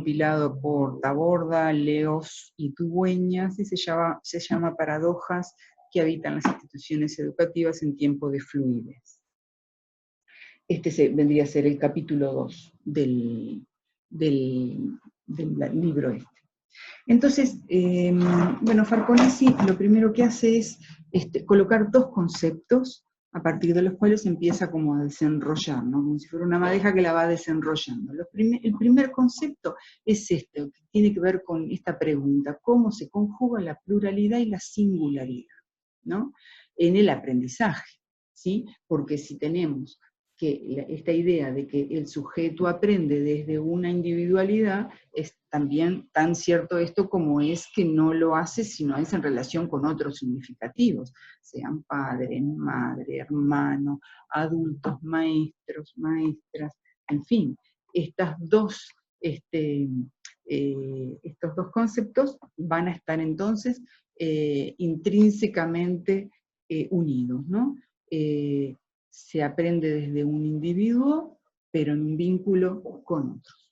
compilado por Taborda, Leos y Dueñas, y se llama Paradojas que habitan las instituciones educativas en tiempo de fluidez. Vendría a ser el capítulo 2 del libro este. Entonces, bueno, Farconesi lo primero que hace es colocar dos conceptos a partir de los cuales empieza como a desenrollar, ¿no? Como si fuera una madeja que la va desenrollando. El primer concepto es que tiene que ver con esta pregunta: ¿cómo se conjuga la pluralidad y la singularidad, ¿no? En el aprendizaje, ¿sí? Porque si tenemos esta idea de que el sujeto aprende desde una individualidad, es también tan cierto esto como es que no lo hace si no es en relación con otros significativos, sean padre, madre, hermano, adultos, maestros, maestras, en fin, estos dos conceptos van a estar entonces intrínsecamente unidos, ¿no? Se aprende desde un individuo, pero en un vínculo con otros.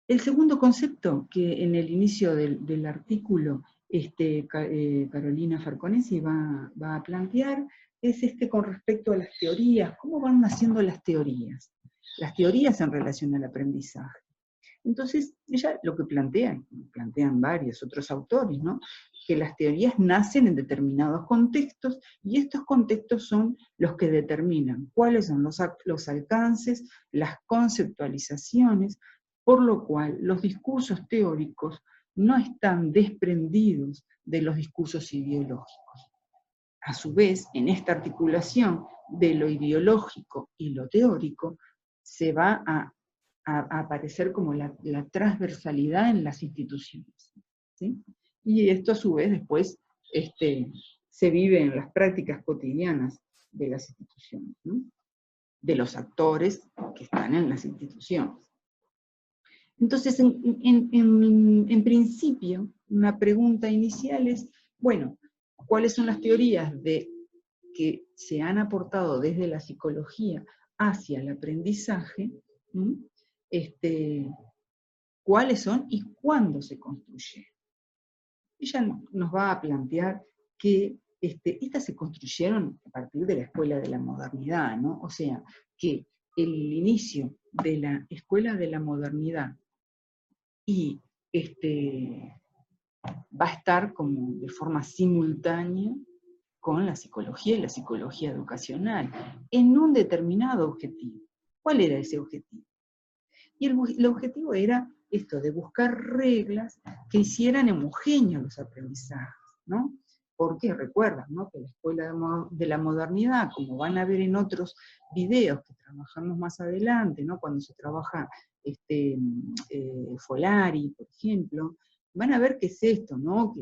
El segundo concepto que en el inicio del artículo Carolina Farconesi va a plantear es con respecto a las teorías, cómo van naciendo las teorías en relación al aprendizaje. Entonces, ella lo que plantean varios otros autores, ¿no? Que las teorías nacen en determinados contextos, y estos contextos son los que determinan cuáles son los alcances, las conceptualizaciones, por lo cual los discursos teóricos no están desprendidos de los discursos ideológicos. A su vez, en esta articulación de lo ideológico y lo teórico, se va a aparecer como la transversalidad en las instituciones, ¿sí? Y esto a su vez después se vive en las prácticas cotidianas de las instituciones, ¿no? De los actores que están en las instituciones. Entonces, en principio, una pregunta inicial es, bueno, ¿cuáles son las teorías que se han aportado desde la psicología hacia el aprendizaje? ¿Cuáles son y cuándo se construyeron? Ella nos va a plantear que estas se construyeron a partir de la escuela de la modernidad, ¿no? O sea, que el inicio de la escuela de la modernidad y va a estar como de forma simultánea con la psicología y la psicología educacional, en un determinado objetivo. ¿Cuál era ese objetivo? Y el objetivo era esto, de buscar reglas que hicieran homogéneos los aprendizajes, ¿no? Porque recuerdan, ¿no?, que la escuela de la modernidad, como van a ver en otros videos que trabajamos más adelante, ¿no?, cuando se trabaja Folari, por ejemplo, van a ver qué es esto, ¿no?,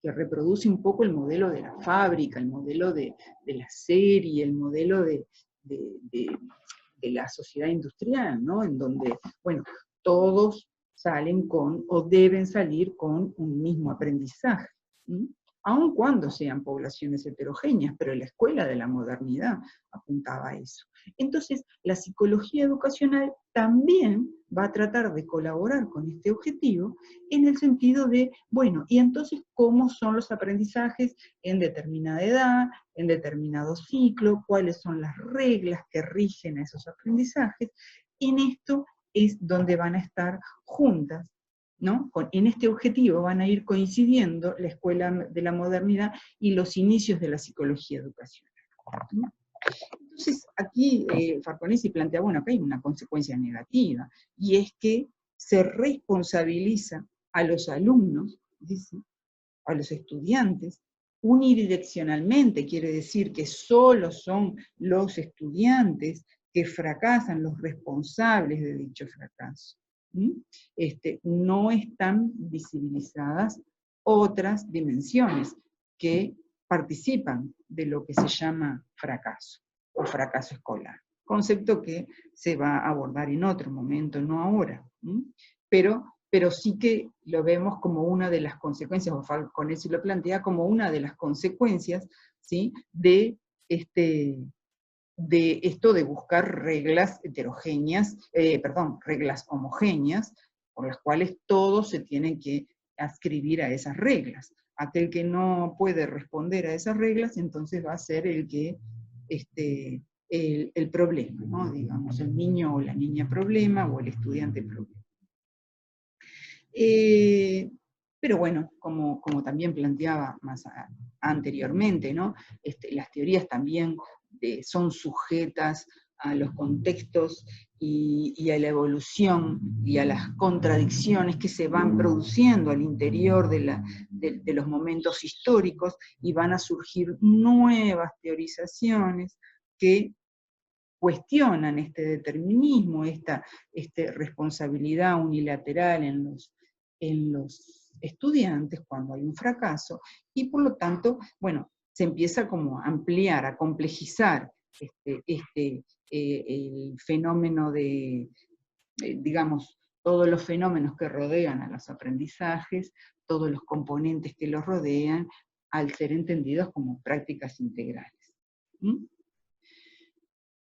que reproduce un poco el modelo de la fábrica, el modelo de la serie, el modelo de la sociedad industrial, ¿no? En donde, bueno, todos salen o deben salir con un mismo aprendizaje, ¿sí? Aun cuando sean poblaciones heterogéneas, pero la escuela de la modernidad apuntaba a eso. Entonces, la psicología educacional también va a tratar de colaborar con este objetivo en el sentido de, bueno, y entonces, ¿cómo son los aprendizajes en determinada edad, en determinado ciclo? ¿Cuáles son las reglas que rigen a esos aprendizajes? En esto es donde van a estar juntas, ¿no? En este objetivo van a ir coincidiendo la escuela de la modernidad y los inicios de la psicología educacional, ¿no? Entonces, aquí Farconesi plantea, bueno, acá hay una consecuencia negativa, y es que se responsabiliza a los alumnos, dice, a los estudiantes, unidireccionalmente, quiere decir que solo son los estudiantes que fracasan los responsables de dicho fracaso. No están visibilizadas otras dimensiones que participan de lo que se llama fracaso o fracaso escolar. Concepto que se va a abordar en otro momento, no ahora. Pero sí que lo vemos como una de las consecuencias, o Farconesi lo plantea como una de las consecuencias, ¿sí?, de de esto de buscar reglas heterogéneas, reglas homogéneas, por las cuales todos se tienen que adscribir a esas reglas. Aquel que no puede responder a esas reglas, entonces va a ser el que, el problema, ¿no? Digamos, el niño o la niña problema, o el estudiante problema. Pero bueno, como también planteaba anteriormente, ¿no? Las teorías también son sujetas a los contextos y a la evolución y a las contradicciones que se van produciendo al interior de los momentos históricos, y van a surgir nuevas teorizaciones que cuestionan este determinismo, esta responsabilidad unilateral en los estudiantes cuando hay un fracaso, y por lo tanto, bueno, se empieza como a ampliar, a complejizar el fenómeno digamos, todos los fenómenos que rodean a los aprendizajes, todos los componentes que los rodean, al ser entendidos como prácticas integrales.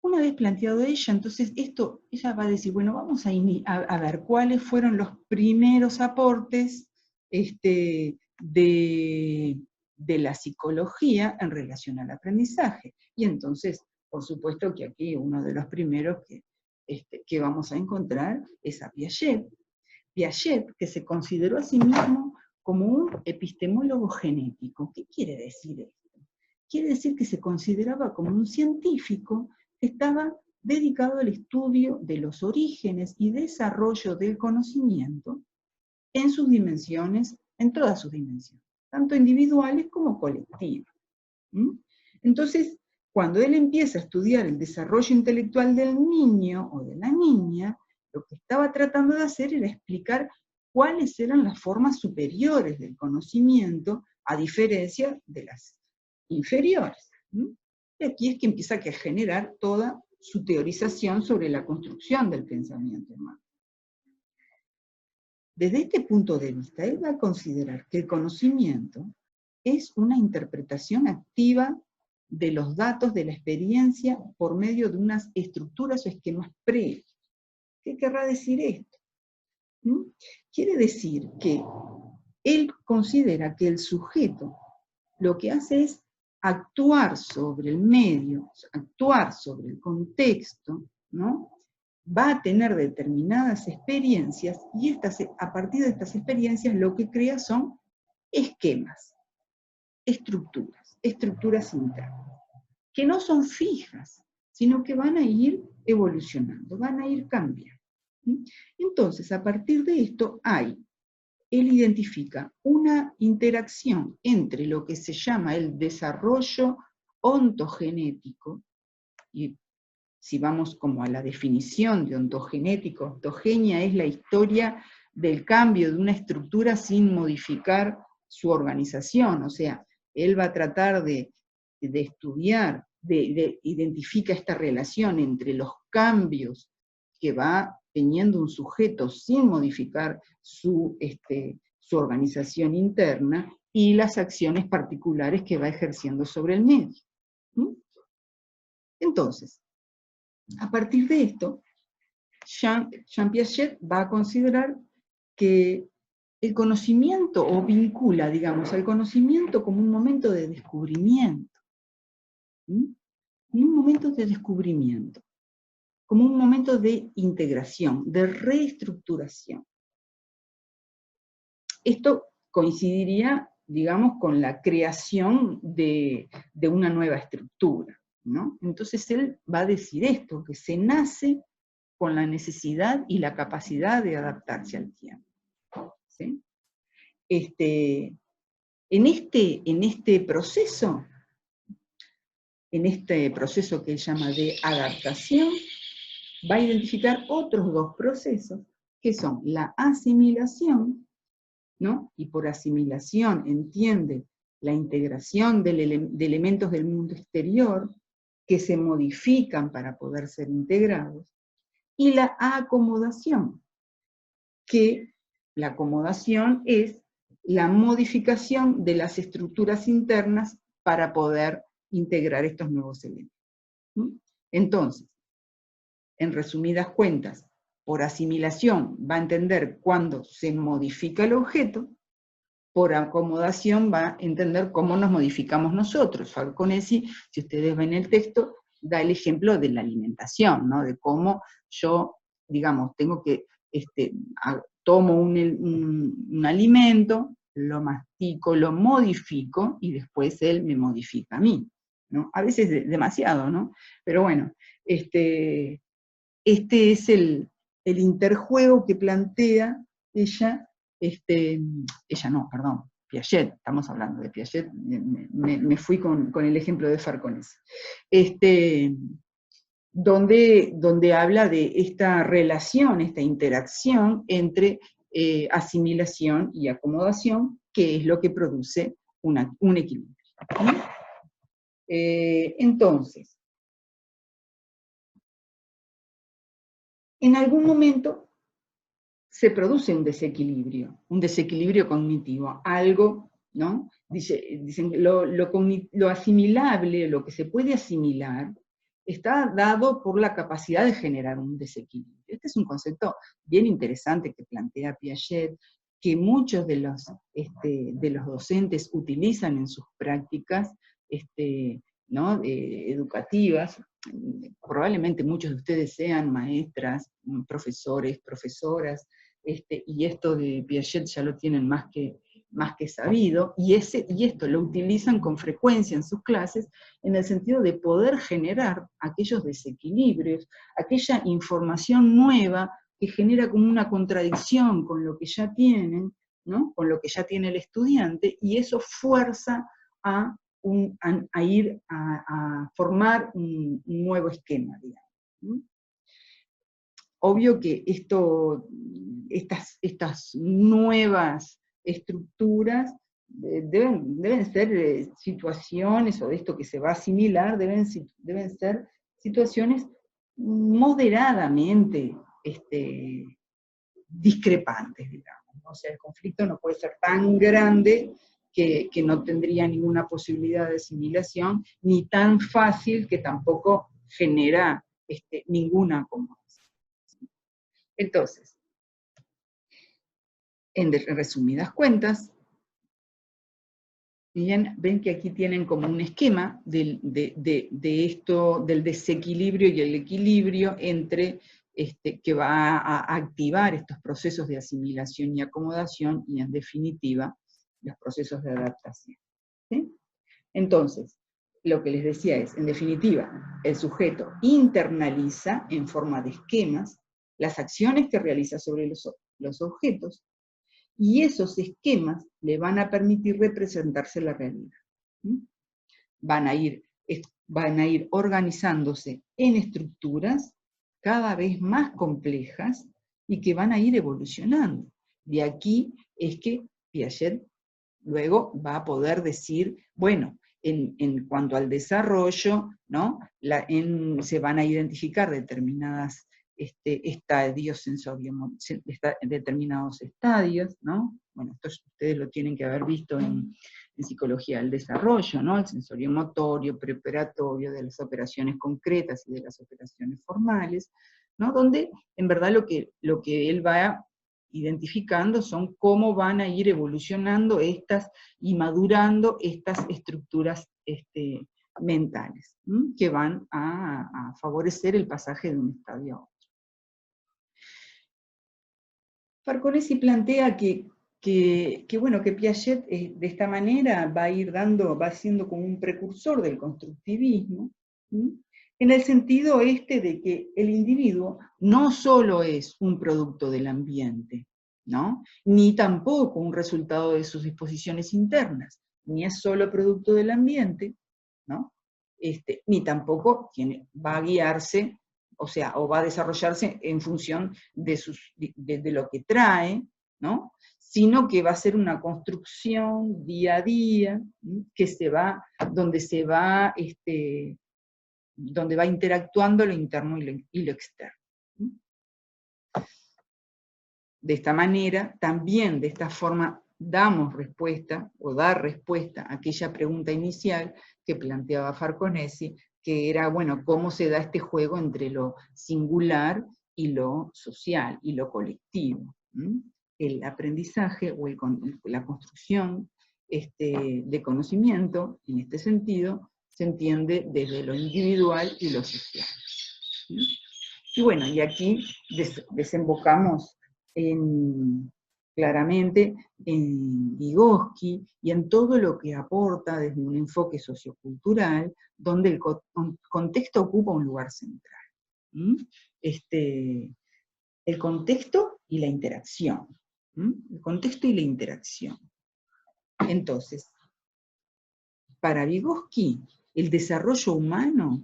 Una vez planteado ella, entonces ella va a decir, bueno, vamos a ver cuáles fueron los primeros aportes de la psicología en relación al aprendizaje. Y entonces, por supuesto que aquí uno de los primeros que vamos a encontrar es a Piaget. Piaget, que se consideró a sí mismo como un epistemólogo genético. ¿Qué quiere decir esto? Quiere decir que se consideraba como un científico que estaba dedicado al estudio de los orígenes y desarrollo del conocimiento en sus dimensiones, en todas sus dimensiones, tanto individuales como colectivas. Entonces, cuando él empieza a estudiar el desarrollo intelectual del niño o de la niña, lo que estaba tratando de hacer era explicar cuáles eran las formas superiores del conocimiento, a diferencia de las inferiores. Y aquí es que empieza a generar toda su teorización sobre la construcción del pensamiento humano. Desde este punto de vista, él va a considerar que el conocimiento es una interpretación activa de los datos de la experiencia por medio de unas estructuras o esquemas previos. ¿Qué querrá decir esto? Quiere decir que él considera que el sujeto lo que hace es actuar sobre el medio, actuar sobre el contexto, ¿no? Va a tener determinadas experiencias, y a partir de estas experiencias lo que crea son esquemas, estructuras internas, que no son fijas, sino que van a ir evolucionando, van a ir cambiando. Entonces, a partir de esto él identifica una interacción entre lo que se llama el desarrollo ontogenético, y si vamos como a la definición de ontogenético, ontogenia es la historia del cambio de una estructura sin modificar su organización, o sea, él va a tratar de estudiar, identifica esta relación entre los cambios que va teniendo un sujeto sin modificar su organización interna, y las acciones particulares que va ejerciendo sobre el medio. Entonces, a partir de esto, Jean Piaget va a considerar que el conocimiento, o vincula, digamos, al conocimiento como un momento de descubrimiento. Un momento de descubrimiento, como un momento de integración, de reestructuración. Esto coincidiría, digamos, con la creación de una nueva estructura, ¿no? Entonces él va a decir esto, que se nace con la necesidad y la capacidad de adaptarse al tiempo. ¿Sí? En este proceso que él llama de adaptación, va a identificar otros dos procesos, que son la asimilación, ¿no? Y por asimilación entiende la integración de elementos del mundo exterior que se modifican para poder ser integrados, y la acomodación, que la acomodación es la modificación de las estructuras internas para poder integrar estos nuevos elementos. Entonces, en resumidas cuentas, por asimilación va a entender cuándo se modifica el objeto, por acomodación va a entender cómo nos modificamos nosotros. Farconesi, si ustedes ven el texto, da el ejemplo de la alimentación, ¿no? De cómo yo, digamos, tengo que, tomo un alimento, lo mastico, lo modifico, y después él me modifica a mí, ¿no? A veces demasiado, ¿no? Pero bueno, este es el interjuego que plantea ella, Piaget, estamos hablando de Piaget, me fui con el ejemplo de Farconesi, donde habla de esta relación, esta interacción entre asimilación y acomodación, que es lo que produce un equilibrio. Entonces, en algún momento se produce un desequilibrio cognitivo, algo, ¿no? Dicen lo asimilable, lo que se puede asimilar, está dado por la capacidad de generar un desequilibrio. Este es un concepto bien interesante que plantea Piaget, que muchos de los docentes utilizan en sus prácticas, ¿no? Educativas. Probablemente muchos de ustedes sean maestras, profesores, profesoras, y esto de Piaget ya lo tienen más que sabido, y esto lo utilizan con frecuencia en sus clases, en el sentido de poder generar aquellos desequilibrios, aquella información nueva que genera como una contradicción con lo que ya tienen, ¿no? Con lo que ya tiene el estudiante, y eso fuerza a ir a formar un nuevo esquema, digamos. Obvio que estas nuevas estructuras deben ser situaciones, o de esto que se va a asimilar, deben ser situaciones moderadamente discrepantes, digamos. O sea, el conflicto no puede ser tan grande que no tendría ninguna posibilidad de asimilación, ni tan fácil que tampoco genera ninguna acomodación. Entonces, en resumidas cuentas, bien, ven que aquí tienen como un esquema de esto, del desequilibrio y el equilibrio entre que va a activar estos procesos de asimilación y acomodación, y en definitiva, los procesos de adaptación. ¿Sí? Entonces, lo que les decía es, en definitiva, el sujeto internaliza en forma de esquemas las acciones que realiza sobre los objetos, y esos esquemas le van a permitir representarse la realidad. Van a ir organizándose en estructuras cada vez más complejas y que van a ir evolucionando. De aquí es que Piaget luego va a poder decir, bueno, en cuanto al desarrollo, ¿no? Se van a identificar determinados estadios determinados estadios, ¿no? Bueno, esto ustedes lo tienen que haber visto en psicología del desarrollo, ¿no? El sensoriomotorio, preoperatorio, de las operaciones concretas y de las operaciones formales, ¿no? Donde en verdad lo que él va identificando son cómo van a ir evolucionando y madurando estas estructuras mentales, que van a favorecer el pasaje de un estadio a otro. Farconesi plantea que Piaget de esta manera va siendo como un precursor del constructivismo, en el sentido de que el individuo no solo es un producto del ambiente, ¿no? Ni tampoco un resultado de sus disposiciones internas, ni es solo producto del ambiente, ¿no? Ni tampoco va a guiarse, o va a desarrollarse en función de lo que trae, ¿no? Sino que va a ser una construcción día a día, donde va interactuando lo interno y lo externo. De esta manera, también de esta forma, dar respuesta a aquella pregunta inicial que planteaba Farconesi que era, bueno, cómo se da este juego entre lo singular y lo social, y lo colectivo. El aprendizaje o la construcción de conocimiento, en este sentido, se entiende desde lo individual y lo social. Y bueno, y aquí desembocamos claramente en Vygotsky y en todo lo que aporta desde un enfoque sociocultural, donde el contexto ocupa un lugar central. El contexto y la interacción. El contexto y la interacción. Entonces, para Vygotsky, el desarrollo humano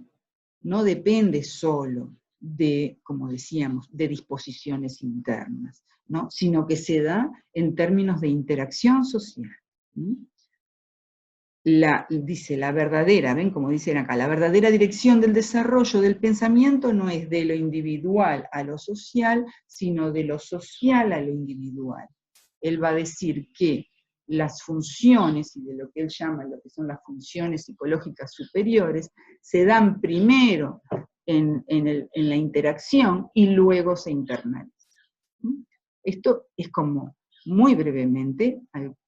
no depende solo de, como decíamos, de disposiciones internas, ¿no? Sino que se da en términos de interacción social. Dice la verdadera, ven como dicen acá, la verdadera dirección del desarrollo del pensamiento no es de lo individual a lo social, sino de lo social a lo individual. Él va a decir que las funciones, y de lo que él llama lo que son las funciones psicológicas superiores, se dan primero en la interacción y luego se internalizan. Esto es como, muy brevemente,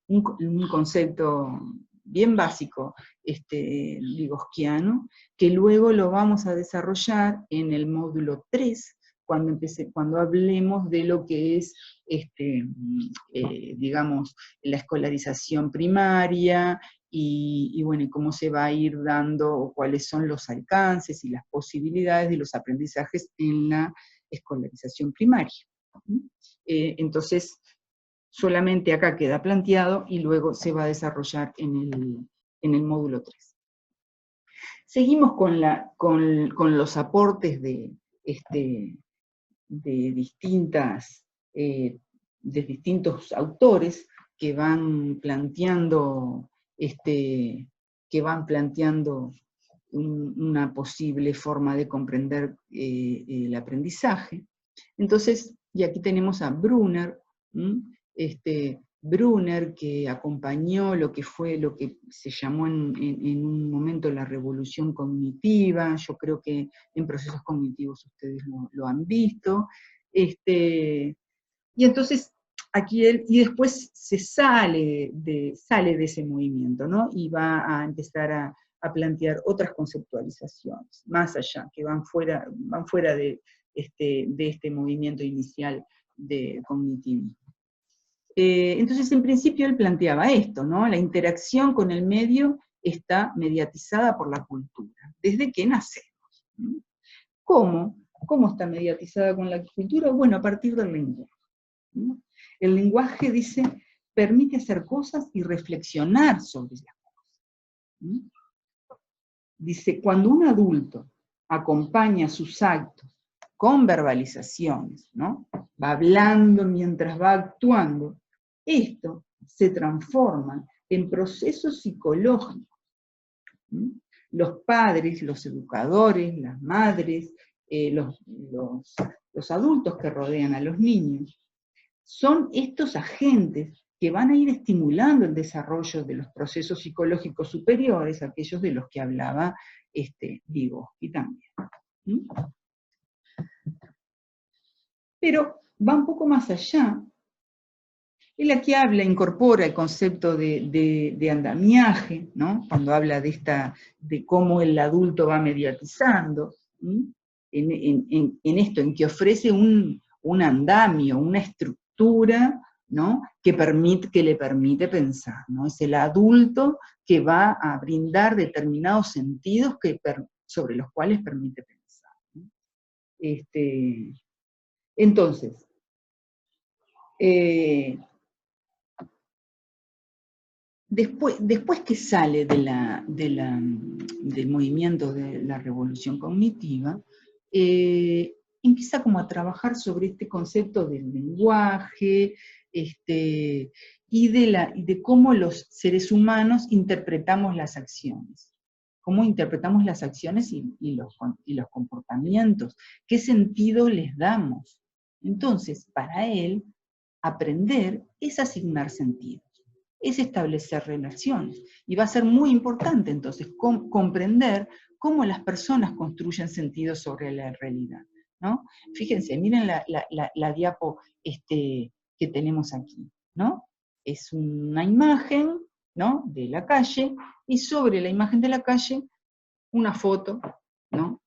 un concepto bien básico vygotskiano, que luego lo vamos a desarrollar en el módulo 3, cuando hablemos de lo que es, digamos, la escolarización primaria, y bueno, y cómo se va a ir dando, o cuáles son los alcances y las posibilidades de los aprendizajes en la escolarización primaria. Entonces, solamente acá queda planteado y luego se va a desarrollar en el módulo 3. Seguimos con los aportes de distintos autores que van planteando, una posible forma de comprender el aprendizaje. Entonces, y aquí tenemos a Brunner, Brunner, que acompañó lo que se llamó en un momento la revolución cognitiva. Yo creo que en procesos cognitivos ustedes lo han visto. Y entonces, aquí y después se sale de ese movimiento, ¿no? Y va a empezar a plantear otras conceptualizaciones, más allá, que van fuera de este movimiento inicial de cognitivismo. Entonces, en principio, él planteaba esto, ¿no? La interacción con el medio está mediatizada por la cultura, desde que nacemos. ¿Cómo? ¿Cómo está mediatizada con la cultura? Bueno, a partir del lenguaje. El lenguaje, dice, permite hacer cosas y reflexionar sobre las cosas. Dice, cuando un adulto acompaña sus actos con verbalizaciones, ¿no? Va hablando mientras va actuando, esto se transforma en procesos psicológicos. Los padres, los educadores, las madres, los adultos que rodean a los niños, son estos agentes que van a ir estimulando el desarrollo de los procesos psicológicos superiores, aquellos de los que hablaba Vygotsky también. Pero va un poco más allá. Él aquí incorpora el concepto de andamiaje, ¿no? Cuando habla de cómo el adulto va mediatizando, en esto, en que ofrece un andamio, una estructura, ¿no? que le permite pensar, ¿no? Es el adulto que va a brindar determinados sentidos sobre los cuales permite pensar, ¿no? Entonces, después que sale del movimiento de la revolución cognitiva, empieza como a trabajar sobre este concepto del lenguaje, y de cómo los seres humanos interpretamos las acciones. Cómo interpretamos las acciones y los comportamientos. ¿Qué sentido les damos? Entonces, para él, aprender es asignar sentidos, es establecer relaciones. Y va a ser muy importante, entonces, comprender cómo las personas construyen sentido sobre la realidad, ¿no? Fíjense, miren la diapo que tenemos aquí, ¿no? Es una imagen, ¿no?, de la calle, y sobre la imagen de la calle, una foto, ¿no?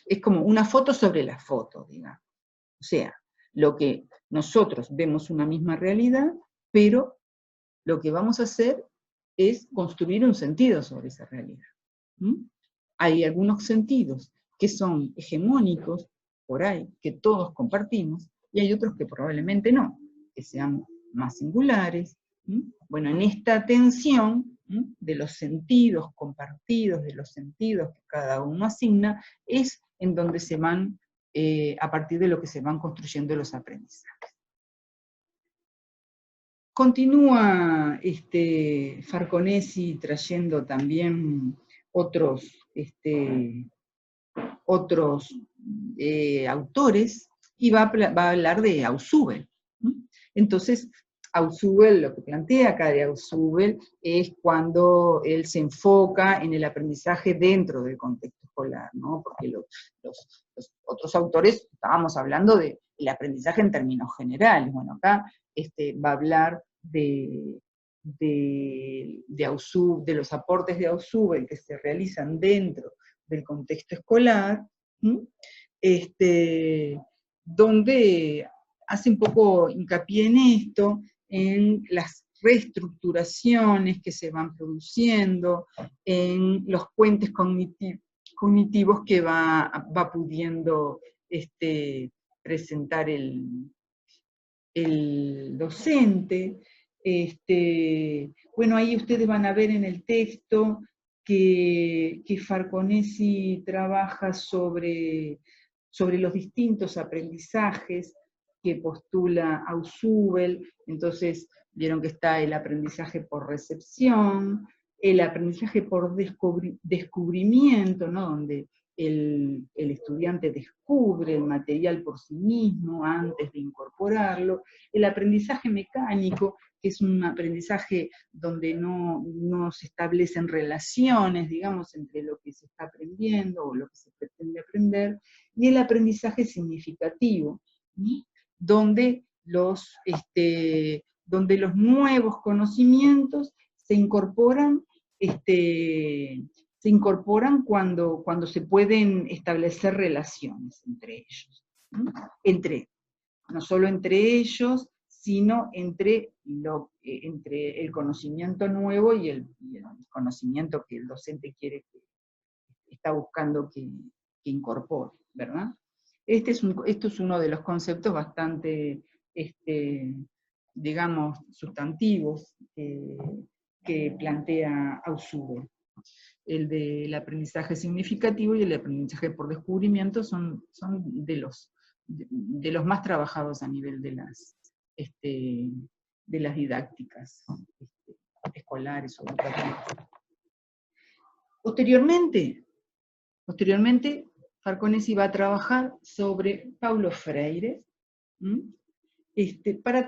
Es como una foto sobre la foto, digamos. O sea, lo que nosotros vemos una misma realidad, pero lo que vamos a hacer es construir un sentido sobre esa realidad. Hay algunos sentidos que son hegemónicos, por ahí, que todos compartimos, y hay otros que probablemente no, que sean más singulares. Bueno, en esta tensión de los sentidos compartidos, de los sentidos que cada uno asigna, es en donde se van, a partir de lo que se van construyendo los aprendizajes. Continúa Farconesi trayendo también otros autores, y va a hablar de Ausubel. Entonces, Ausubel, lo que plantea acá de Ausubel, es cuando él se enfoca en el aprendizaje dentro del contexto escolar, ¿no? Porque los otros autores, estábamos hablando del aprendizaje en términos generales. Bueno, acá va a hablar de los aportes de Ausubel que se realizan dentro del contexto escolar, donde hace un poco hincapié en esto, en las reestructuraciones que se van produciendo, en los puentes cognitivos que va pudiendo presentar el docente. Bueno, ahí ustedes van a ver en el texto que Farconesi trabaja sobre los distintos aprendizajes que postula Ausubel. Entonces, vieron que está el aprendizaje por recepción, el aprendizaje por descubrimiento, ¿no?, donde el estudiante descubre el material por sí mismo antes de incorporarlo, el aprendizaje mecánico, que es un aprendizaje donde no se establecen relaciones, digamos, entre lo que se está aprendiendo o lo que se pretende aprender, y el aprendizaje significativo, donde los nuevos conocimientos se incorporan cuando se pueden establecer relaciones entre ellos, no solo entre ellos, sino entre el conocimiento nuevo y el conocimiento que el docente está buscando que incorpore, ¿verdad? Esto es uno de los conceptos bastante, digamos, sustantivos que plantea Ausubel. El del aprendizaje significativo y el aprendizaje por descubrimiento son de los más trabajados a nivel de las didácticas escolares o educativas. Posteriormente, Farconesi va a trabajar sobre Paulo Freire, para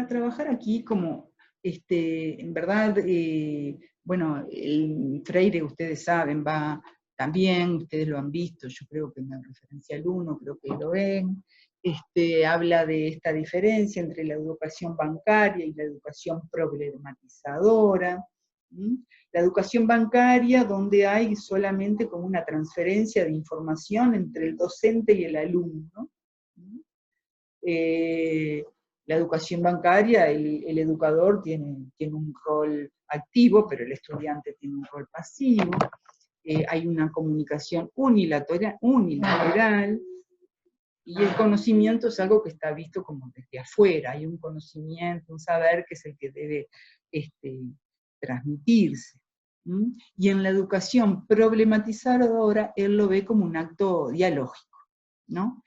trabajar aquí como, en verdad, bueno, el Freire, ustedes saben, va también, ustedes lo han visto, yo creo que en la referencial 1, creo que lo ven, habla de esta diferencia entre la educación bancaria y la educación problematizadora. La educación bancaria, donde hay solamente como una transferencia de información entre el docente y el alumno. La educación bancaria, el educador tiene un rol activo, pero el estudiante tiene un rol pasivo. Hay una comunicación unilateral, y el conocimiento es algo que está visto como desde afuera. Hay un conocimiento, un saber que es el que debe transmitirse. Y en la educación problematizadora, él lo ve como un acto dialógico, ¿no?,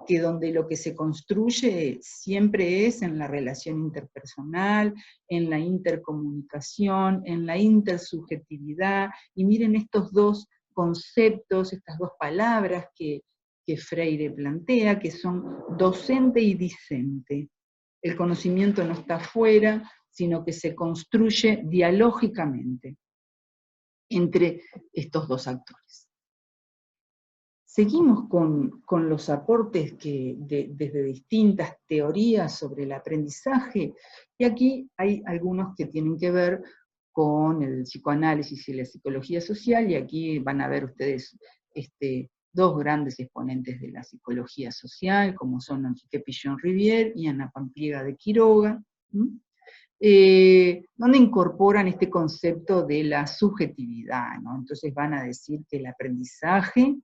que donde lo que se construye siempre es en la relación interpersonal, en la intercomunicación, en la intersubjetividad. Y miren estos dos conceptos, estas dos palabras que Freire plantea, que son docente y discente. El conocimiento no está afuera, sino que se construye dialógicamente entre estos dos actores. Seguimos con los aportes desde distintas teorías sobre el aprendizaje, y aquí hay algunos que tienen que ver con el psicoanálisis y la psicología social, y aquí van a ver ustedes dos grandes exponentes de la psicología social, como son Enrique Pichon-Rivière y Ana Pampliega de Quiroga, donde incorporan este concepto de la subjetividad, ¿no? Entonces van a decir que el aprendizaje,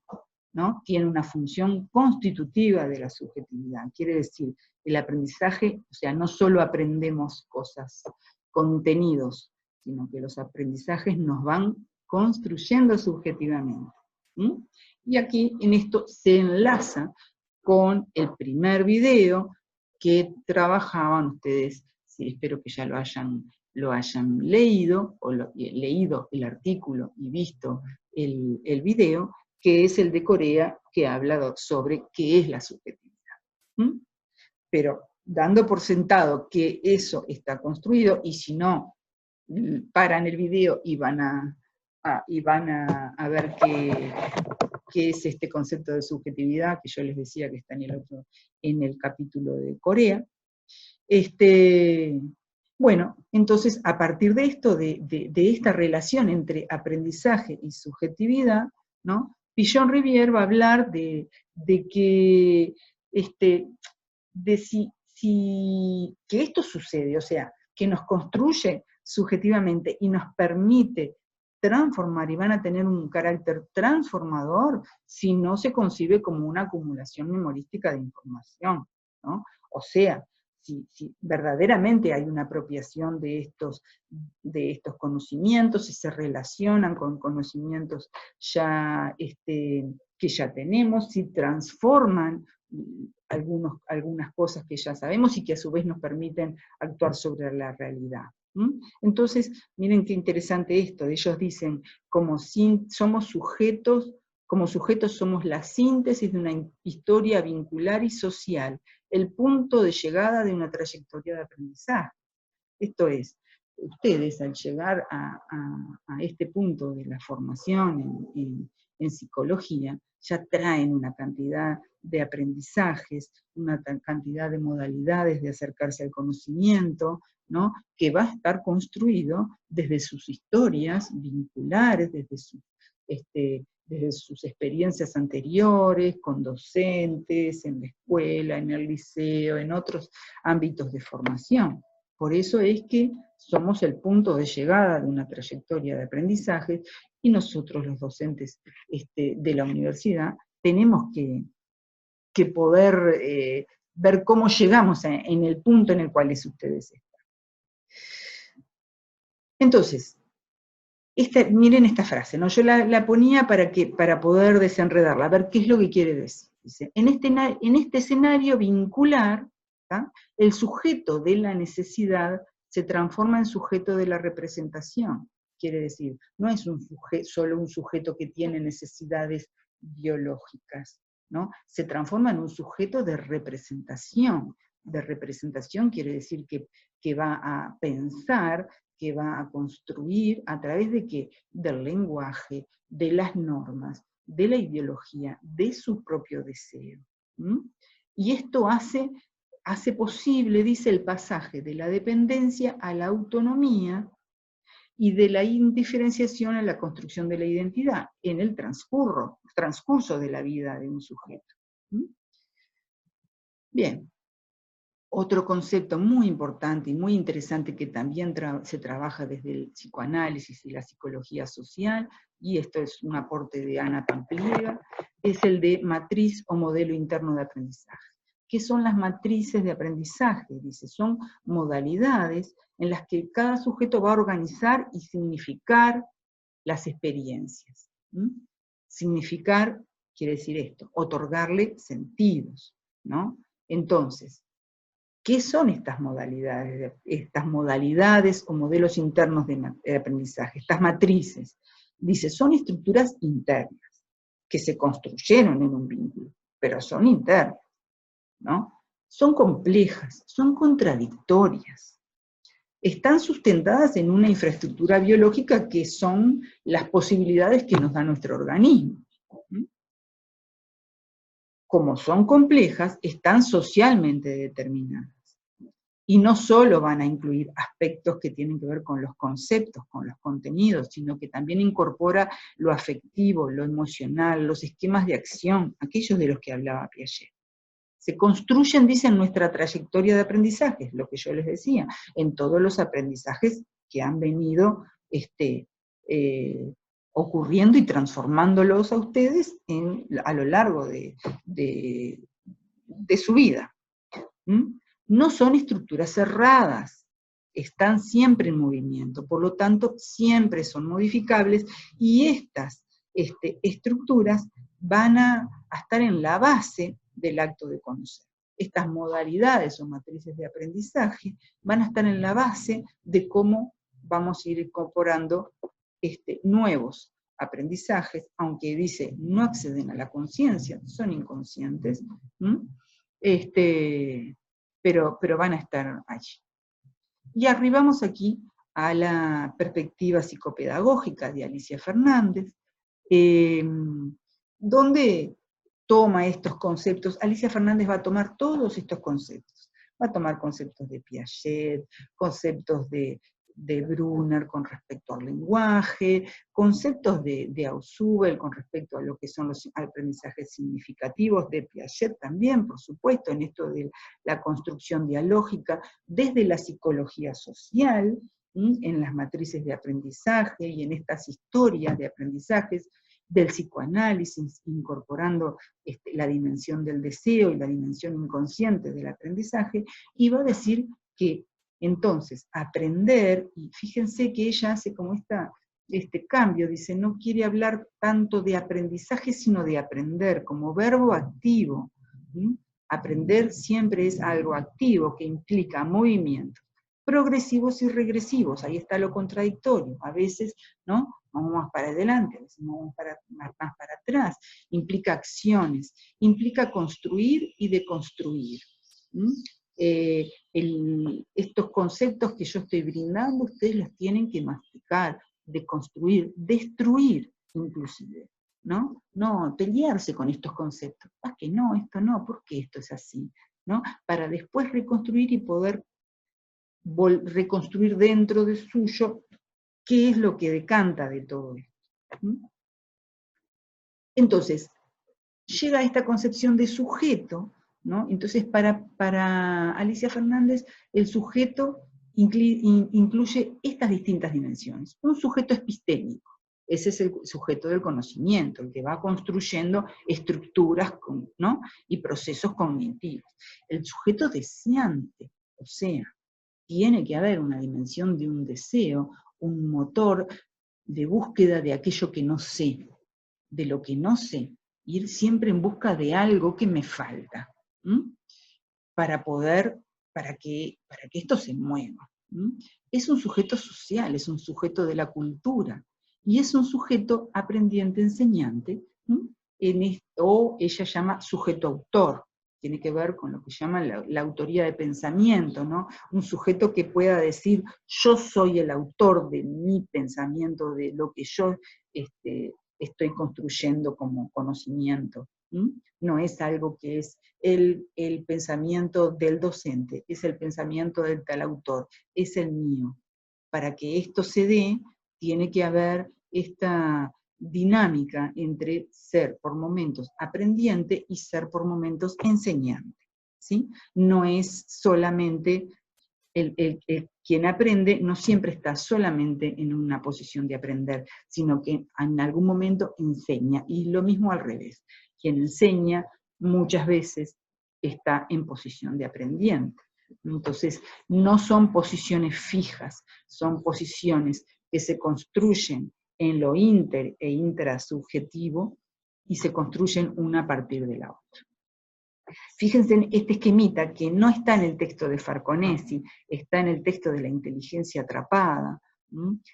¿no?, tiene una función constitutiva de la subjetividad. Quiere decir, el aprendizaje, o sea, no solo aprendemos cosas, contenidos, sino que los aprendizajes nos van construyendo subjetivamente. Y aquí, en esto, se enlaza con el primer video que trabajaban ustedes, sí, espero que ya lo hayan leído, o leído el artículo y visto el video, que es el de Corea, que habla sobre qué es la subjetividad. Pero dando por sentado que eso está construido, y si no, paran el video y van a ver qué es este concepto de subjetividad, que yo les decía que está en el capítulo de Corea. Bueno, entonces, a partir de esto, de esta relación entre aprendizaje y subjetividad, ¿no?, Pichon-Rivière va a hablar de que esto sucede, o sea, que nos construye subjetivamente y nos permite transformar, y van a tener un carácter transformador si no se concibe como una acumulación memorística de información, ¿no? O sea, si verdaderamente hay una apropiación de estos conocimientos, si se relacionan con conocimientos ya, que ya tenemos, si transforman algunas cosas que ya sabemos y que a su vez nos permiten actuar sobre la realidad. Entonces, miren qué interesante esto, ellos dicen, como sujetos somos la síntesis de una historia vincular y social, el punto de llegada de una trayectoria de aprendizaje. Esto es, ustedes al llegar a este punto de la formación en psicología, ya traen una cantidad de aprendizajes, una cantidad de modalidades de acercarse al conocimiento, ¿no?, que va a estar construido desde sus historias vinculares, desde sus experiencias anteriores, con docentes, en la escuela, en el liceo, en otros ámbitos de formación. Por eso es que somos el punto de llegada de una trayectoria de aprendizaje, y nosotros los docentes de la universidad tenemos que poder ver cómo llegamos en el punto en el cual ustedes están. Entonces, miren esta frase, ¿no? Yo la ponía para poder desenredarla, a ver qué es lo que quiere decir. Dice, en este escenario vincular, ¿tá?, el sujeto de la necesidad se transforma en sujeto de la representación. Quiere decir, no es solo un sujeto que tiene necesidades biológicas, ¿no? Se transforma en un sujeto de representación. De representación quiere decir que va a pensar, que va a construir a través de qué? Del lenguaje, de las normas, de la ideología, de su propio deseo. Y esto hace posible, dice, el pasaje de la dependencia a la autonomía y de la indiferenciación a la construcción de la identidad en el transcurso de la vida de un sujeto. Bien. Otro concepto muy importante y muy interesante que también se trabaja desde el psicoanálisis y la psicología social, y esto es un aporte de Ana Pampliega, es el de matriz o modelo interno de aprendizaje. ¿Qué son las matrices de aprendizaje? Dice, son modalidades en las que cada sujeto va a organizar y significar las experiencias. Significar quiere decir esto, otorgarle sentidos, ¿no? Entonces, ¿qué son estas modalidades? Estas modalidades o modelos internos de aprendizaje, estas matrices. Dice, son estructuras internas, que se construyeron en un vínculo, pero son internas, ¿no? Son complejas, son contradictorias. Están sustentadas en una infraestructura biológica que son las posibilidades que nos da nuestro organismo. como son complejas, están socialmente determinadas. Y no solo van a incluir aspectos que tienen que ver con los conceptos, con los contenidos, sino que también incorpora lo afectivo, lo emocional, los esquemas de acción, aquellos de los que hablaba Piaget. Se construyen, dicen, nuestra trayectoria de aprendizaje, lo que yo les decía, en todos los aprendizajes que han venido ocurriendo y transformándolos a ustedes a lo largo de su vida. ¿Mm? No son estructuras cerradas, están siempre en movimiento, por lo tanto, siempre son modificables, y estas estructuras van a estar en la base del acto de conocer. Estas modalidades o matrices de aprendizaje van a estar en la base de cómo vamos a ir incorporando nuevos aprendizajes, aunque dice no acceden a la conciencia, son inconscientes, pero van a estar allí. Y arribamos aquí a la perspectiva psicopedagógica de Alicia Fernández, donde toma estos conceptos. Alicia Fernández va a tomar todos estos conceptos. Va a tomar conceptos de Piaget, conceptos de Brunner con respecto al lenguaje, conceptos de Ausubel con respecto a lo que son los aprendizajes significativos, de Piaget también, por supuesto, en esto de la construcción dialógica, desde la psicología social, en las matrices de aprendizaje y en estas historias de aprendizajes, del psicoanálisis, incorporando la dimensión del deseo y la dimensión inconsciente del aprendizaje, y va a decir que entonces aprender, y fíjense que ella hace como este cambio, dice, no quiere hablar tanto de aprendizaje, sino de aprender, como verbo activo. Aprender siempre es algo activo, que implica movimiento, progresivos y regresivos, ahí está lo contradictorio, a veces, ¿no?, vamos más para adelante, a veces vamos más para atrás, implica acciones, implica construir y deconstruir. Estos conceptos que yo estoy brindando, ustedes los tienen que masticar, deconstruir, destruir inclusive, ¿no? No pelearse con estos conceptos, que no, esto no, ¿por qué esto es así? ¿No? Para después reconstruir y poder reconstruir dentro de suyo qué es lo que decanta de todo esto. Entonces, llega esta concepción de sujeto, ¿no? Entonces, para Alicia Fernández, el sujeto incluye estas distintas dimensiones. Un sujeto epistémico, ese es el sujeto del conocimiento, el que va construyendo estructuras, ¿no?, y procesos cognitivos. El sujeto deseante, o sea, tiene que haber una dimensión de un deseo, un motor de búsqueda de aquello que no sé, de lo que no sé, ir siempre en busca de algo que me falta, para que esto se mueva. Es un sujeto social, es un sujeto de la cultura, y es un sujeto aprendiente enseñante, o ella llama sujeto autor, tiene que ver con lo que llama la autoría de pensamiento, ¿no? Un sujeto que pueda decir, yo soy el autor de mi pensamiento, de lo que yo estoy construyendo como conocimiento. No es algo que es el pensamiento del docente, es el pensamiento del tal autor, es el mío. Para que esto se dé, tiene que haber esta dinámica entre ser por momentos aprendiente y ser por momentos enseñante, ¿sí? No es solamente quien aprende, no siempre está solamente en una posición de aprender, sino que en algún momento enseña, y lo mismo al revés. Quien enseña muchas veces está en posición de aprendiente. Entonces, no son posiciones fijas, son posiciones que se construyen en lo inter e intrasubjetivo y se construyen una a partir de la otra. Fíjense en este esquemita que no está en el texto de Farconesi, está en el texto de la inteligencia atrapada.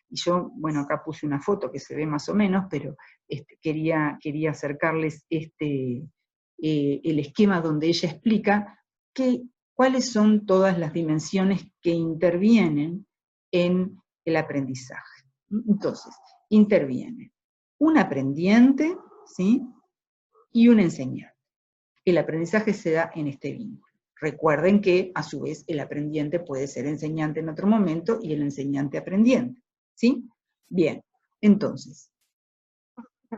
Y yo, bueno, acá puse una foto que se ve más o menos, pero quería acercarles el esquema donde ella explica cuáles son todas las dimensiones que intervienen en el aprendizaje. Entonces, interviene un aprendiente, ¿sí?, y un enseñante. El aprendizaje se da en este vínculo. Recuerden que, a su vez, el aprendiente puede ser enseñante en otro momento y el enseñante aprendiente, ¿sí? Bien, entonces,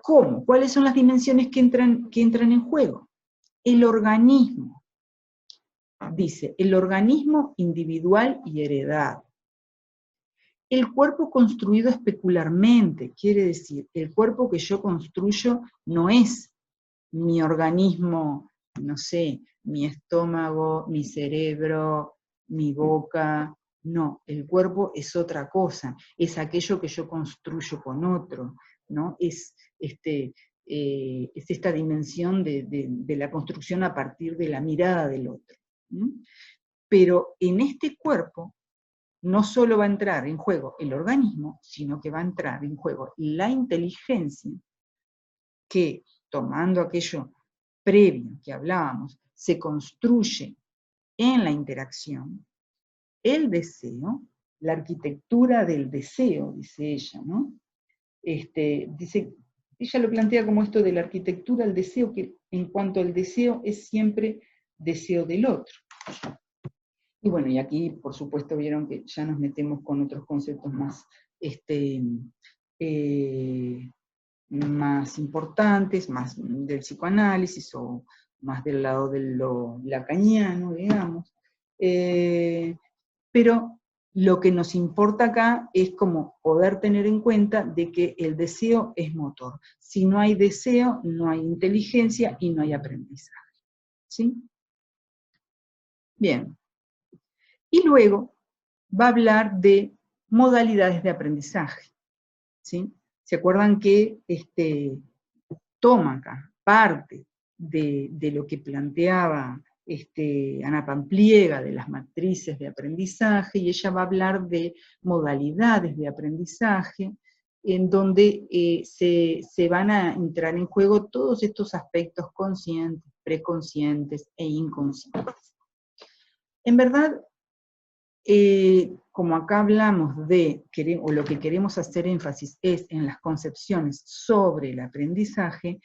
¿cómo? ¿Cuáles son las dimensiones que entran en juego? El organismo. Dice, el organismo individual y heredado. El cuerpo construido especularmente, quiere decir, el cuerpo que yo construyo no es mi organismo, no sé, mi estómago, mi cerebro, mi boca. No, el cuerpo es otra cosa, es aquello que yo construyo con otro, ¿no? Es esta dimensión de la construcción a partir de la mirada del otro. ¿Mm? Pero en este cuerpo no solo va a entrar en juego el organismo, sino que va a entrar en juego la inteligencia que, tomando aquello previo que hablábamos, se construye en la interacción, el deseo, la arquitectura del deseo, dice ella, ¿no? Dice, ella lo plantea como esto de la arquitectura del deseo, que en cuanto al deseo es siempre deseo del otro. Y bueno, y aquí, por supuesto, vieron que ya nos metemos con otros conceptos más, más importantes, más del psicoanálisis o más del lado de lo lacaniano, digamos. Pero lo que nos importa acá es como poder tener en cuenta de que el deseo es motor. Si no hay deseo, no hay inteligencia y no hay aprendizaje. ¿Sí? Bien. Y luego va a hablar de modalidades de aprendizaje. ¿Sí? ¿Se acuerdan que toma acá parte de lo que planteaba Ana Pampliega, de las matrices de aprendizaje, y ella va a hablar de modalidades de aprendizaje, en donde se van a entrar en juego todos estos aspectos conscientes, preconscientes e inconscientes. En verdad, como acá hablamos o lo que queremos hacer énfasis es en las concepciones sobre el aprendizaje,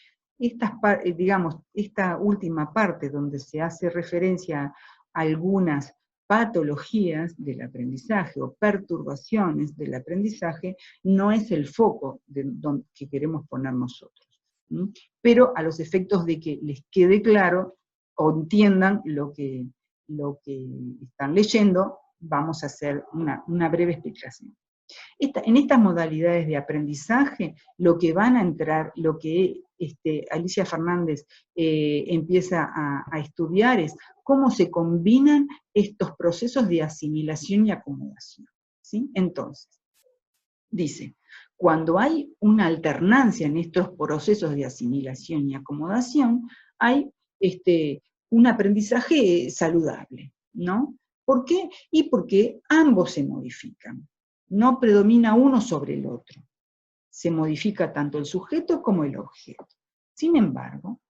digamos, esta última parte donde se hace referencia a algunas patologías del aprendizaje o perturbaciones del aprendizaje, no es el foco que queremos poner nosotros. ¿Sí? Pero a los efectos de que les quede claro o entiendan lo que están leyendo, vamos a hacer una breve explicación. En estas modalidades de aprendizaje, lo que van a entrar, lo que Alicia Fernández empieza a estudiar es cómo se combinan estos procesos de asimilación y acomodación. ¿Sí? Entonces, dice, cuando hay una alternancia en estos procesos de asimilación y acomodación, hay un aprendizaje saludable, ¿no? ¿Por qué? Y porque ambos se modifican. No predomina uno sobre el otro. Se modifica tanto el sujeto como el objeto. Sin embargo,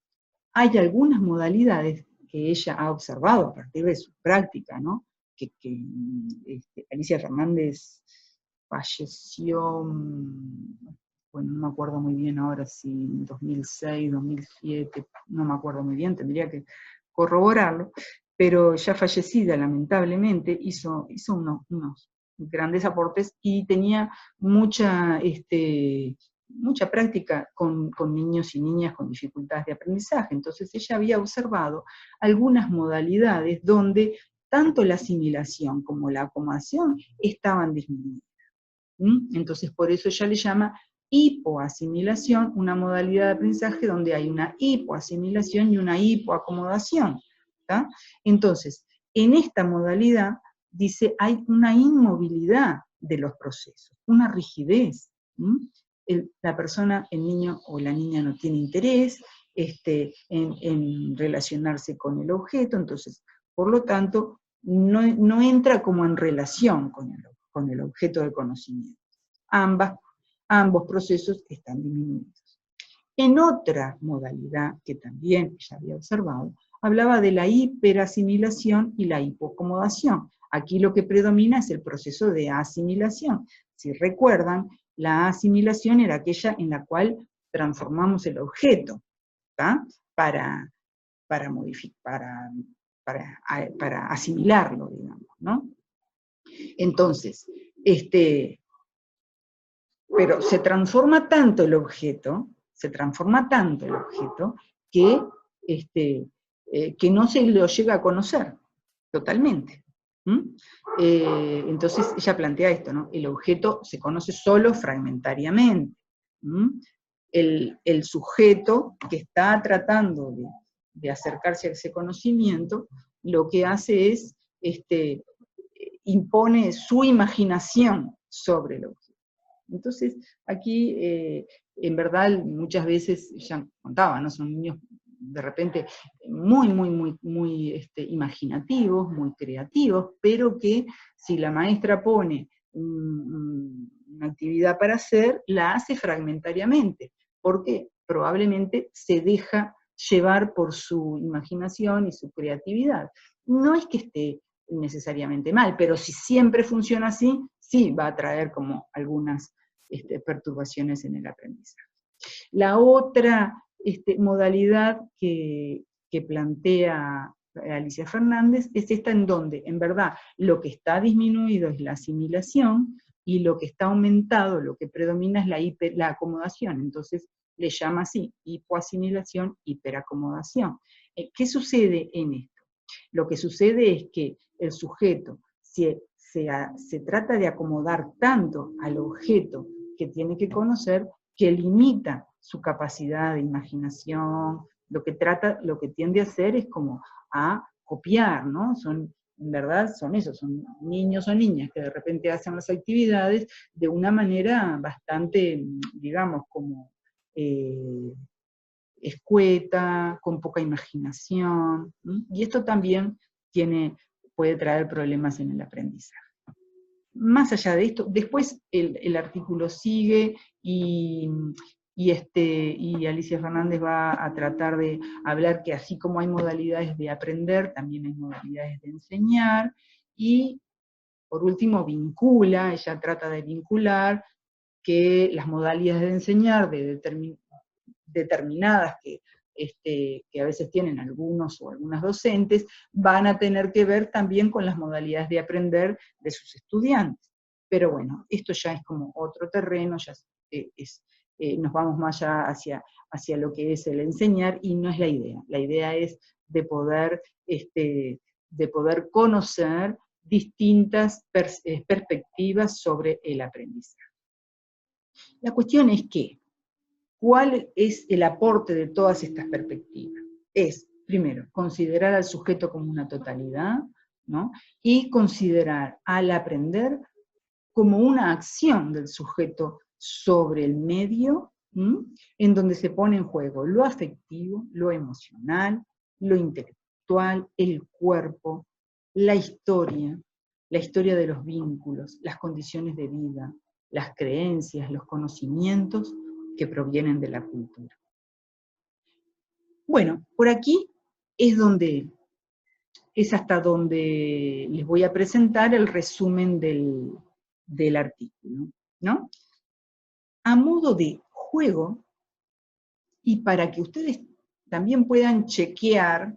hay algunas modalidades que ella ha observado a partir de su práctica, ¿no? Que Alicia Fernández falleció, bueno, no me acuerdo muy bien ahora si en 2006, 2007, no me acuerdo muy bien, tendría que corroborarlo, pero ya fallecida lamentablemente, hizo unos grandes aportes y tenía mucha práctica con niños y niñas con dificultades de aprendizaje. Entonces ella había observado algunas modalidades donde tanto la asimilación como la acomodación estaban disminuidas. Entonces por eso ella le llama hipoasimilación, una modalidad de aprendizaje donde hay una hipoasimilación y una hipoacomodación. ¿Tá? Entonces, en esta modalidad, dice, hay una inmovilidad de los procesos, una rigidez. La persona, el niño o la niña no tiene interés en relacionarse con el objeto, entonces, por lo tanto, no entra como en relación con el objeto del conocimiento. Ambos procesos están disminuidos. En otra modalidad que también ella había observado, hablaba de la hiperasimilación y la hipoacomodación. Aquí lo que predomina es el proceso de asimilación. Si recuerdan, la asimilación era aquella en la cual transformamos el objeto, ¿tá? Para para asimilarlo, digamos, ¿no? Entonces, pero se transforma tanto el objeto, que, que no se lo llega a conocer totalmente. Entonces ella plantea esto, ¿no? El objeto se conoce solo fragmentariamente. El sujeto que está tratando de acercarse a ese conocimiento, lo que hace es, impone su imaginación sobre el objeto. Entonces, aquí, en verdad, muchas veces, ya contaba, ¿no? Son niños de repente muy imaginativos, muy creativos, pero que si la maestra pone una actividad para hacer, la hace fragmentariamente, porque probablemente se deja llevar por su imaginación y su creatividad. No es que esté necesariamente mal, pero si siempre funciona así, sí va a traer como algunas perturbaciones en el aprendizaje. La otra modalidad que plantea Alicia Fernández es esta, en donde, en verdad, lo que está disminuido es la asimilación y lo que está aumentado, lo que predomina es la acomodación. Entonces le llama así, hipoasimilación, hiperacomodación. ¿Qué sucede en esto? Lo que sucede es que el sujeto, si se trata de acomodar tanto al objeto que tiene que conocer, que limita su capacidad de imaginación, lo que tiende a hacer es como a copiar, ¿no? En verdad son esos, son niños o niñas que de repente hacen las actividades de una manera bastante, digamos, como escueta, con poca imaginación, y esto también puede traer problemas en el aprendizaje. Más allá de esto, después el artículo sigue y Alicia Fernández va a tratar de hablar que así como hay modalidades de aprender, también hay modalidades de enseñar, y por último ella trata de vincular que las modalidades de enseñar determinadas que a veces tienen algunos o algunas docentes, van a tener que ver también con las modalidades de aprender de sus estudiantes. Pero bueno, esto ya es como otro terreno, ya nos vamos más ya hacia lo que es el enseñar, y no es la idea. La idea es de poder conocer distintas perspectivas sobre el aprendizaje. La cuestión es que, ¿cuál es el aporte de todas estas perspectivas? Es, primero, considerar al sujeto como una totalidad, ¿no? Y considerar al aprender como una acción del sujeto sobre el medio, en donde se pone en juego lo afectivo, lo emocional, lo intelectual, el cuerpo, la historia de los vínculos, las condiciones de vida, las creencias, los conocimientos que provienen de la cultura. Bueno, por aquí es hasta donde les voy a presentar el resumen del artículo, ¿no? A modo de juego, y para que ustedes también puedan chequear,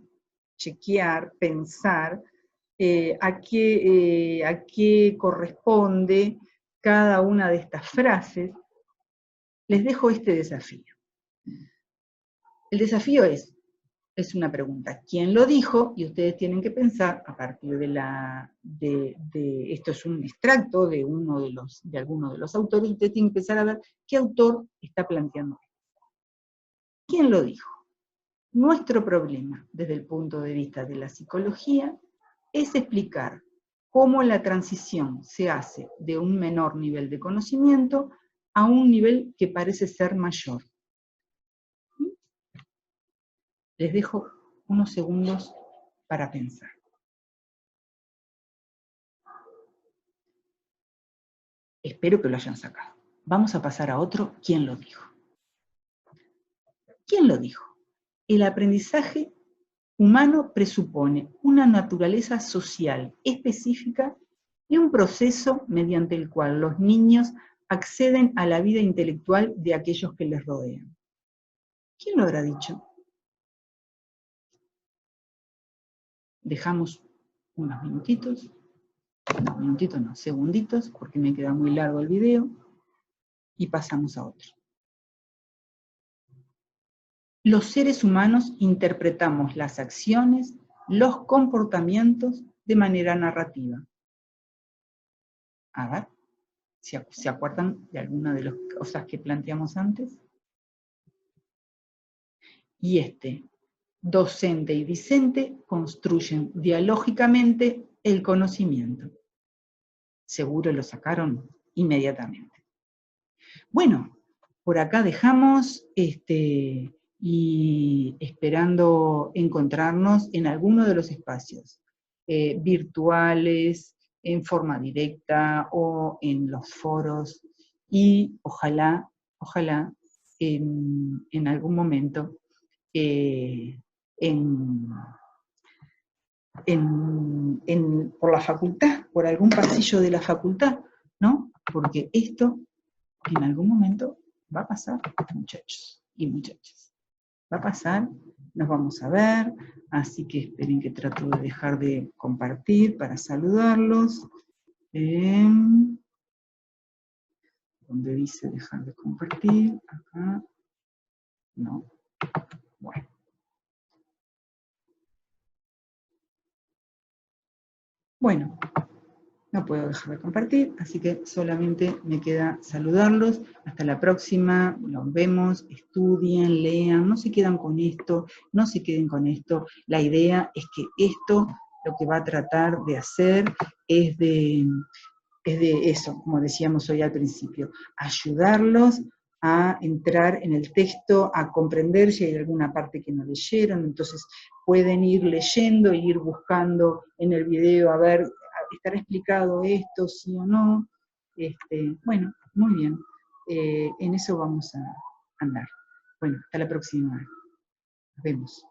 pensar a qué corresponde cada una de estas frases, les dejo este desafío. El desafío es una pregunta. ¿Quién lo dijo? Y ustedes tienen que pensar, a partir esto es un extracto de alguno de los autores, ustedes tienen que empezar a ver qué autor está planteando esto. ¿Quién lo dijo? Nuestro problema, desde el punto de vista de la psicología, es explicar cómo la transición se hace de un menor nivel de conocimiento a un nivel que parece ser mayor. Les dejo unos segundos para pensar. Espero que lo hayan sacado. Vamos a pasar a otro. ¿Quién lo dijo? ¿Quién lo dijo? El aprendizaje humano presupone una naturaleza social específica y un proceso mediante el cual los niños acceden a la vida intelectual de aquellos que les rodean. ¿Quién lo habrá dicho? dejamos unos minutitos no, segunditos, porque me queda muy largo el video, y pasamos a otro. Los seres humanos interpretamos las acciones, los comportamientos de manera narrativa. A ver, ¿se acuerdan de alguna de las cosas que planteamos antes? Y docente y discente construyen dialógicamente el conocimiento. Seguro lo sacaron inmediatamente. Bueno, por acá dejamos y esperando encontrarnos en alguno de los espacios virtuales, en forma directa o en los foros, y ojalá en algún momento por la facultad, por algún pasillo de la facultad, ¿no? Porque esto en algún momento va a pasar, muchachos y muchachas. Va a pasar, nos vamos a ver, así que esperen que trato de dejar de compartir para saludarlos. Donde dice dejar de compartir, acá, no, bueno. Bueno, no puedo dejar de compartir, así que solamente me queda saludarlos. Hasta la próxima, nos vemos, estudien, lean, no se quedan con esto, no se queden con esto. La idea es que esto lo que va a tratar de hacer es de eso, como decíamos hoy al principio, ayudarlos a entrar en el texto, a comprender si hay alguna parte que no leyeron, entonces pueden ir leyendo e ir buscando en el video, a ver, ¿estará explicado esto, sí o no? Bueno, muy bien, en eso vamos a andar. Bueno, hasta la próxima, nos vemos.